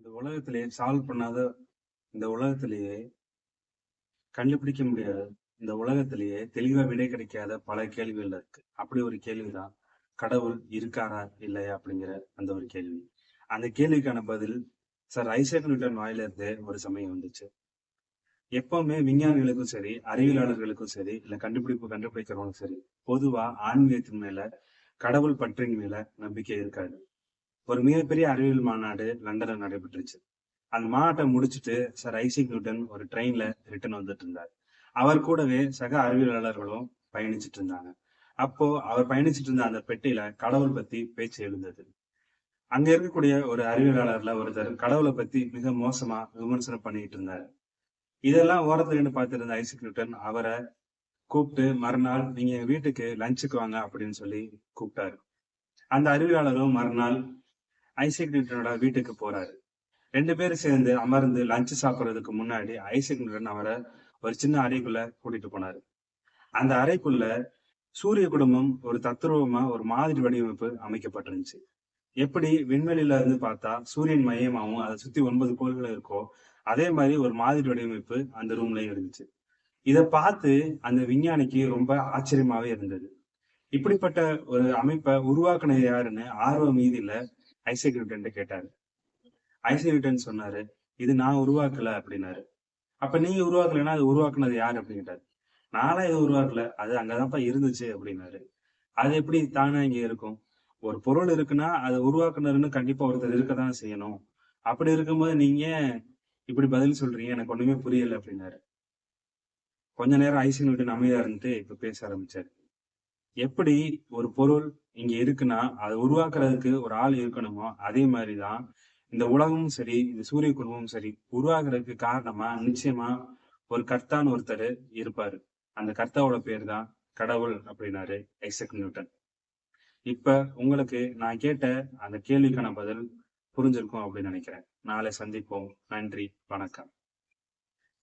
இந்த உலகத்திலேயே சால்வ் பண்ணாத இந்த உலகத்திலேயே கண்டுபிடிக்க முடியாத இந்த உலகத்திலேயே தெளிவா விடை கிடைக்காத பல கேள்விகள் இருக்கு. அப்படி ஒரு கேள்விதான் கடவுள் இருக்காரா இல்லையா அப்படிங்கிற அந்த ஒரு கேள்வி. அந்த கேள்விக்கான பதில் சார் ஐசக் நியூட்டன் வாயிலிருந்தே ஒரு சமயம் வந்துச்சு. எப்பவுமே விஞ்ஞானிகளுக்கும் சரி, அறிவியலாளர்களுக்கும் சரி, இல்ல கண்டுபிடிக்கிறவங்களுக்கும் சரி, பொதுவா ஆன்மீகத்தின் மேல, கடவுள் பற்றின் மேல நம்பிக்கை இருக்காது. ஒரு மிகப்பெரிய அறிவியல் மாநாடு லண்டன்ல நடைபெற்றுச்சு. அந்த மாநாட்டை முடிச்சுட்டு சார் ஐசக் நியூட்டன் ஒரு ட்ரெயின்ல ரிட்டர்ன் வந்துட்டு இருந்தார். அவர் கூடவே சக அறிவியலாளர்களும் பயணிச்சிட்டு இருந்தாங்க. அப்போ அவர் பயணிச்சிட்டு இருந்த அந்த பெட்டியில கடவுள் பத்தி பேச்சு எழுந்தது. அங்க இருக்கக்கூடிய ஒரு அறிவியலாளர்ல ஒருத்தர் கடவுளை பத்தி மிக மோசமா விமர்சனம் பண்ணிட்டு இருந்தார். இதெல்லாம் ஓரத்துல இருந்து பார்த்திருந்த ஐசக் நியூட்டன் அவரை கூப்பிட்டு மறுநாள் நீங்க எங்க வீட்டுக்கு லஞ்சுக்கு வாங்க அப்படின்னு சொல்லி கூப்பிட்டாரு. அந்த அறிவியலாளரும் மறுநாள் ஐசக் நியூட்டனோட வீட்டுக்கு போறாரு. 2 பேரும் சேர்ந்து அமர்ந்து லஞ்ச் சாப்பிடுறதுக்கு முன்னாடி ஐசக் நியூட்டன் அவரை ஒரு சின்ன அறைக்குள்ள கூட்டிட்டு போனாரு. அந்த அறைக்குள்ள சூரிய குடும்பம் ஒரு தத்ரூபமா ஒரு மாதிரி வடிவமைப்பு அமைக்கப்பட்டிருந்துச்சு. எப்படி விண்வெளியில இருந்து பார்த்தா சூரியன் மையமாவும் அதை சுத்தி 9 கோள்கள் இருக்கோ அதே மாதிரி ஒரு மாதிரி வடிவமைப்பு அந்த ரூம்லயும் இருந்துச்சு. இத பார்த்து அந்த விஞ்ஞானிக்கு ரொம்ப ஆச்சரியமாவே இருந்தது. இப்படிப்பட்ட ஒரு அமைப்பை உருவாக்குனது யாருன்னு ஆர்வ மீதியில ஐசக் நியூட்டன் கேட்டாரு. ஐசக் நியூட்டன் சொன்னாரு, இது நான் உருவாக்கல அப்படின்னாரு. அப்ப நீங்க உருவாக்கலைன்னா அது உருவாக்குனது யாரு அப்படின்னு கேட்டாரு. நான்லாம் இதை உருவாக்கல, அது அங்கதான்ப்பா இருந்துச்சு அப்படின்னாரு. அது எப்படி தானா இங்க இருக்கும்? ஒரு பொருள் இருக்குன்னா அதை உருவாக்குனருன்னு கண்டிப்பா ஒருத்தர் இருக்கதான் செய்யணும். அப்படி இருக்கும்போது நீங்க ஏன் இப்படி பதில் சொல்றீங்க, எனக்கு ஒண்ணுமே புரியல அப்படின்னாரு. கொஞ்ச நேரம் ஐசக் நியூட்டன் அமைதியா இருந்துட்டு இப்ப பேச ஆரம்பிச்சாரு. எப்படி ஒரு பொருள் இங்க இருக்குன்னா அதை உருவாக்குறதுக்கு ஒரு ஆள் இருக்கணுமோ அதே மாதிரிதான் இந்த உலகமும் சரி, இந்த சூரிய குடும்பமும் சரி உருவாக்குறதுக்கு காரணமா நிச்சயமா ஒரு கர்த்தான்னு ஒருத்தர் இருப்பாரு. அந்த கர்த்தாவோட பேர் தான் கடவுள் அப்படின்னாரு ஐசக் நியூட்டன். இப்ப உங்களுக்கு நான் கேட்ட அந்த கேள்விக்கான பதில் புரிஞ்சிருக்கும் அப்படின்னு நினைக்கிறேன். நாளை சந்திப்போம். நன்றி, வணக்கம்.